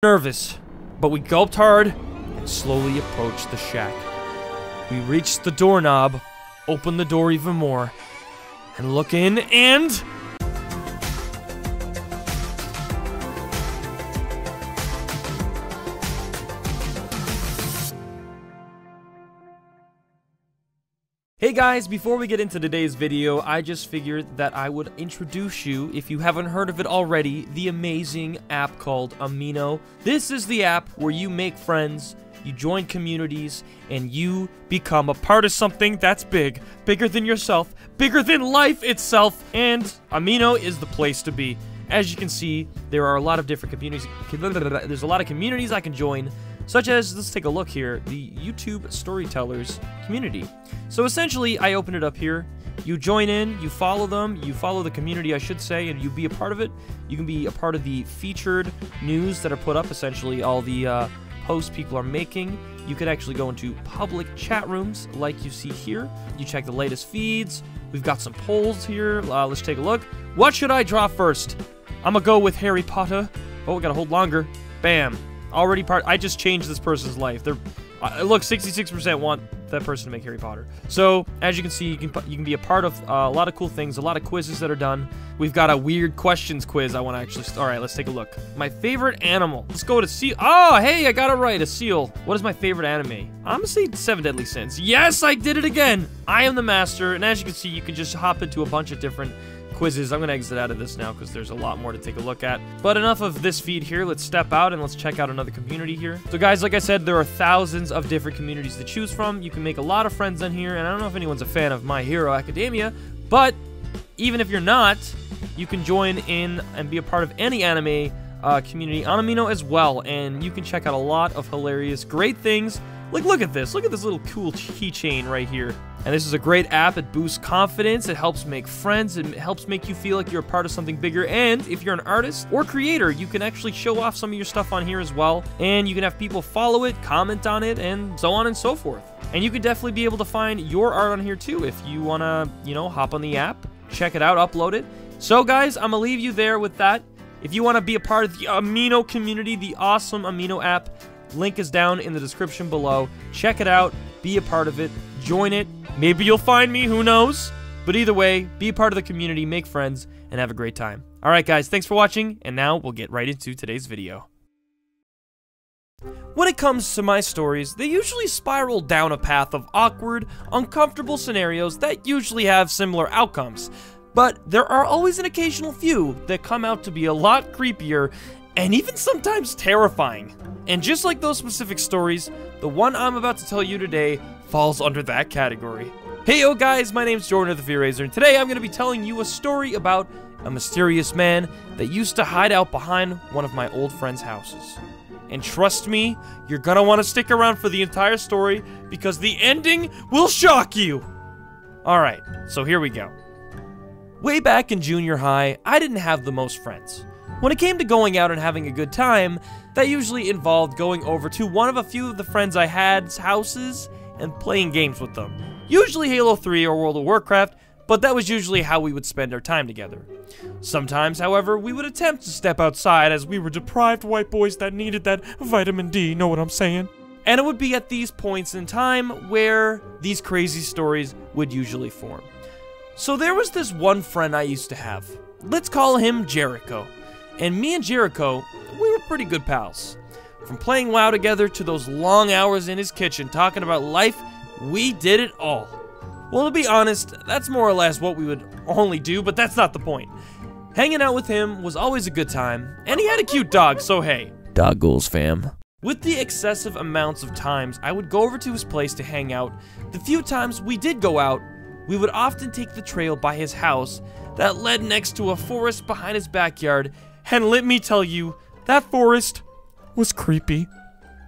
nervous, but we gulped hard and slowly approached the shack. We reached the doorknob, opened the door even more, and look in, and... Hey guys, before we get into today's video, I just figured that I would introduce you, if you haven't heard of it already, the amazing app called Amino. This is the app where you make friends, you join communities, and you become a part of something that's big, bigger than yourself, bigger than life itself, and Amino is the place to be. As you can see, there are a lot of different communities. There's a lot of communities I can join, such as, let's take a look here, the YouTube Storytellers community. So essentially, I open it up here, you join in, you follow them, you follow the community, I should say, and you be a part of it. You can be a part of the featured news that are put up, essentially all the posts people are making. You can actually go into public chat rooms like you see here. You check the latest feeds. We've got some polls here. Let's take a look. What should I draw first? I'm gonna go with Harry Potter. Oh, we gotta hold longer. Bam. Already I just changed this person's life. They're look, 66% want that person to make Harry Potter. So as you can see, you can be a part of a lot of cool things, a lot of quizzes that are done. We've got a weird questions quiz. I want to actually. All right, let's take a look. My favorite animal. Let's go to seal. Oh, hey, I got it right. A seal. What is my favorite anime? I'm gonna say 7 Deadly Sins. Yes, I did it again. I am the master, and as you can see, you can just hop into a bunch of different quizzes. I'm gonna exit out of this now because there's a lot more to take a look at. But enough of this feed here. Let's step out and let's check out another community here. So guys, like I said, there are thousands of different communities to choose from. You can make a lot of friends on here, and I don't know if anyone's a fan of My Hero Academia, but even if you're not, you can join in and be a part of any anime community on Amino as well, and you can check out a lot of hilarious, great things. Like, look at this little cool keychain right here. And this is a great app. It boosts confidence, it helps make friends, it helps make you feel like you're a part of something bigger, and if you're an artist or creator, you can actually show off some of your stuff on here as well, and you can have people follow it, comment on it, and so on and so forth. And you can definitely be able to find your art on here too if you want to, you know, hop on the app, check it out, upload it. So guys, I'm gonna leave you there with that. If you want to be a part of the Amino community, the awesome Amino app, link is down in the description below. Check it out, be a part of it, join it. Maybe you'll find me, who knows? But either way, be a part of the community, make friends, and have a great time. Alright guys, thanks for watching, and now we'll get right into today's video. When it comes to my stories, they usually spiral down a path of awkward, uncomfortable scenarios that usually have similar outcomes. But there are always an occasional few that come out to be a lot creepier, and even sometimes terrifying. And just like those specific stories, the one I'm about to tell you today falls under that category. Hey yo guys, my name's Jordan of TheFearRaiser, and today I'm going to be telling you a story about a mysterious man that used to hide out behind one of my old friends' houses. And trust me, you're gonna want to stick around for the entire story, because the ending will shock you! Alright, so here we go. Way back in junior high, I didn't have the most friends. When it came to going out and having a good time, that usually involved going over to one of a few of the friends I had's houses and playing games with them. Usually Halo 3 or World of Warcraft, but that was usually how we would spend our time together. Sometimes, however, we would attempt to step outside as we were deprived white boys that needed that vitamin D, know what I'm saying? And it would be at these points in time where these crazy stories would usually form. So there was this one friend I used to have. Let's call him Jericho. And me and Jericho, we were pretty good pals. From playing WoW together to those long hours in his kitchen talking about life, we did it all. Well, to be honest, that's more or less what we would only do, but that's not the point. Hanging out with him was always a good time, and he had a cute dog, so hey. Dog goals, fam. With the excessive amounts of times I would go over to his place to hang out, the few times we did go out, we would often take the trail by his house that led next to a forest behind his backyard, and let me tell you, that forest was creepy.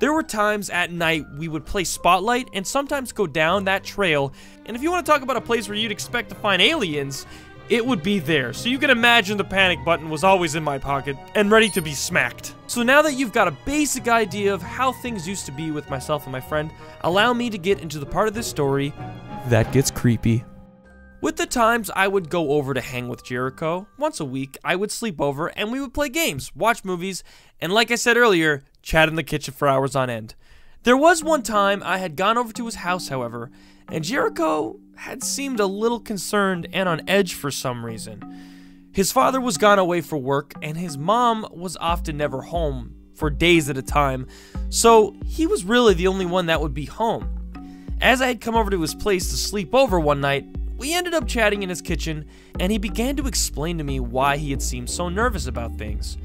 There were times at night we would play Spotlight and sometimes go down that trail, and if you want to talk about a place where you'd expect to find aliens, it would be there. So you can imagine the panic button was always in my pocket and ready to be smacked. So now that you've got a basic idea of how things used to be with myself and my friend, allow me to get into the part of this story that gets creepy. With the times I would go over to hang with Jericho, once a week I would sleep over and we would play games, watch movies, and like I said earlier, chat in the kitchen for hours on end. There was one time I had gone over to his house, however, and Jericho had seemed a little concerned and on edge for some reason. His father was gone away for work, and his mom was often never home for days at a time, so he was really the only one that would be home. As I had come over to his place to sleep over one night, we ended up chatting in his kitchen, and he began to explain to me why he had seemed so nervous about things.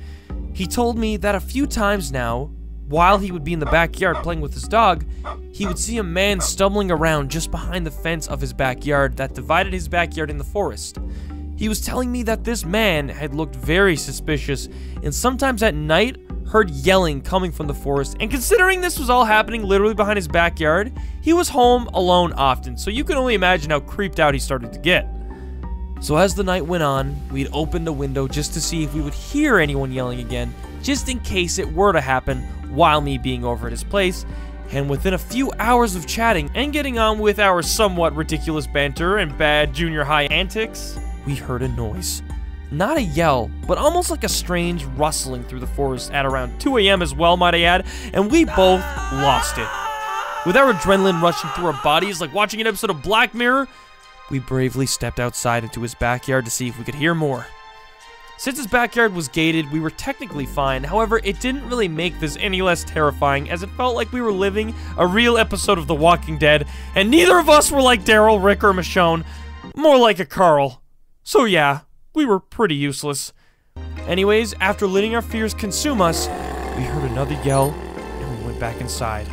He told me that a few times now, while he would be in the backyard playing with his dog, he would see a man stumbling around just behind the fence of his backyard that divided his backyard and the forest. He was telling me that this man had looked very suspicious and sometimes at night heard yelling coming from the forest, and considering this was all happening literally behind his backyard, he was home alone often, so you can only imagine how creeped out he started to get. So as the night went on, we'd opened a window just to see if we would hear anyone yelling again, just in case it were to happen while me being over at his place, and within a few hours of chatting and getting on with our somewhat ridiculous banter and bad junior high antics, we heard a noise. Not a yell, but almost like a strange rustling through the forest at around 2 a.m. as well, might I add, and we both lost it. With our adrenaline rushing through our bodies like watching an episode of Black Mirror, we bravely stepped outside into his backyard to see if we could hear more. Since his backyard was gated, we were technically fine. However, it didn't really make this any less terrifying, as it felt like we were living a real episode of The Walking Dead, and neither of us were like Daryl, Rick, or Michonne, more like a Carl. So yeah, we were pretty useless. Anyways, after letting our fears consume us, we heard another yell, and we went back inside.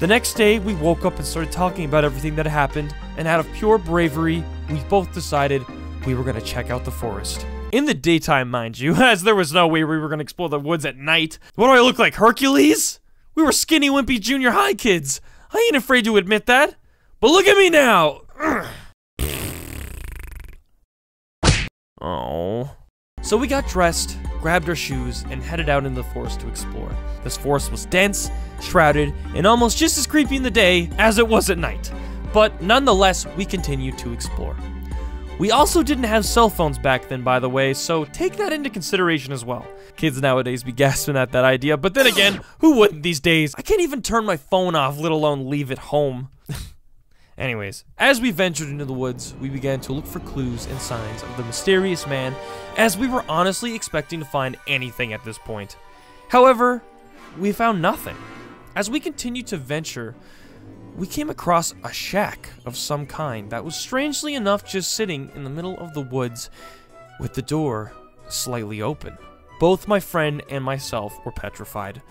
The next day, we woke up and started talking about everything that happened, and out of pure bravery, we both decided we were going to check out the forest. In the daytime, mind you, as there was no way we were going to explore the woods at night. What do I look like, Hercules? We were skinny, wimpy junior high kids. I ain't afraid to admit that. But look at me now. Oh. So we got dressed, grabbed our shoes, and headed out into the forest to explore. This forest was dense, shrouded, and almost just as creepy in the day as it was at night. But nonetheless, we continued to explore. We also didn't have cell phones back then, by the way, so take that into consideration as well. Kids nowadays be gasping at that idea, but then again, who wouldn't these days? I can't even turn my phone off, let alone leave it home. Anyways, as we ventured into the woods, we began to look for clues and signs of the mysterious man, as we were honestly expecting to find anything at this point. However, we found nothing. As we continued to venture, we came across a shack of some kind that was strangely enough just sitting in the middle of the woods with the door slightly open. Both my friend and myself were petrified.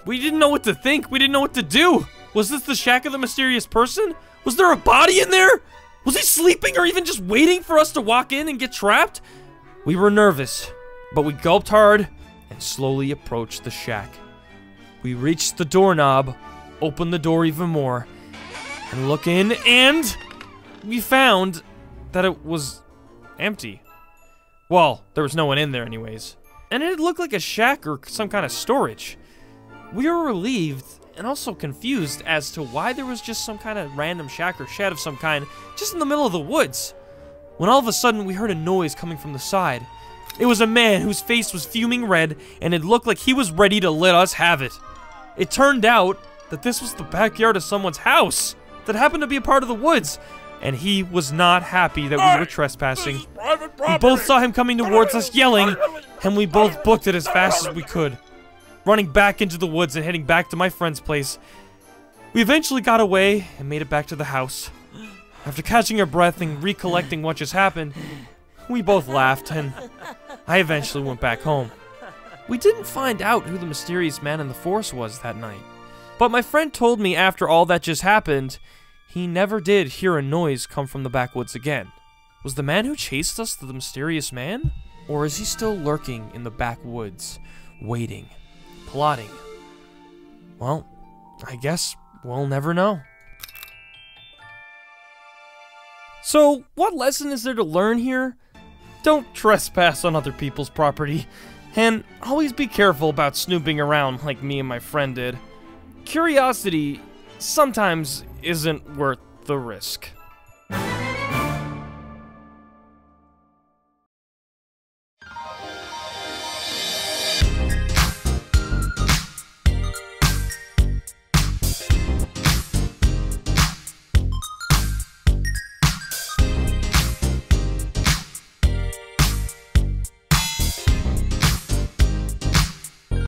We didn't know what to think. We didn't know what to do. Was this the shack of the mysterious person? Was there a body in there? Was he sleeping or even just waiting for us to walk in and get trapped? We were nervous, but we gulped hard and slowly approached the shack. We reached the doorknob, opened the door even more, and look in, and we found that it was empty. Well, there was no one in there anyways. And it looked like a shack or some kind of storage. We were relieved and also confused as to why there was just some kind of random shack or shed of some kind just in the middle of the woods. When all of a sudden we heard a noise coming from the side. It was a man whose face was fuming red, and it looked like he was ready to let us have it. It turned out that this was the backyard of someone's house that happened to be a part of the woods, and he was not happy that we were trespassing. We both saw him coming towards us yelling, and we both booked it as fast as we could, running back into the woods and heading back to my friend's place. We eventually got away and made it back to the house. After catching our breath and recollecting what just happened, we both laughed, and I eventually went back home. We didn't find out who the mysterious man in the forest was that night, but my friend told me after all that just happened, he never did hear a noise come from the backwoods again. Was the man who chased us the mysterious man? Or is he still lurking in the backwoods, waiting, plotting? Well, I guess we'll never know. So, what lesson is there to learn here? Don't trespass on other people's property, and always be careful about snooping around like me and my friend did. Curiosity sometimes isn't worth the risk.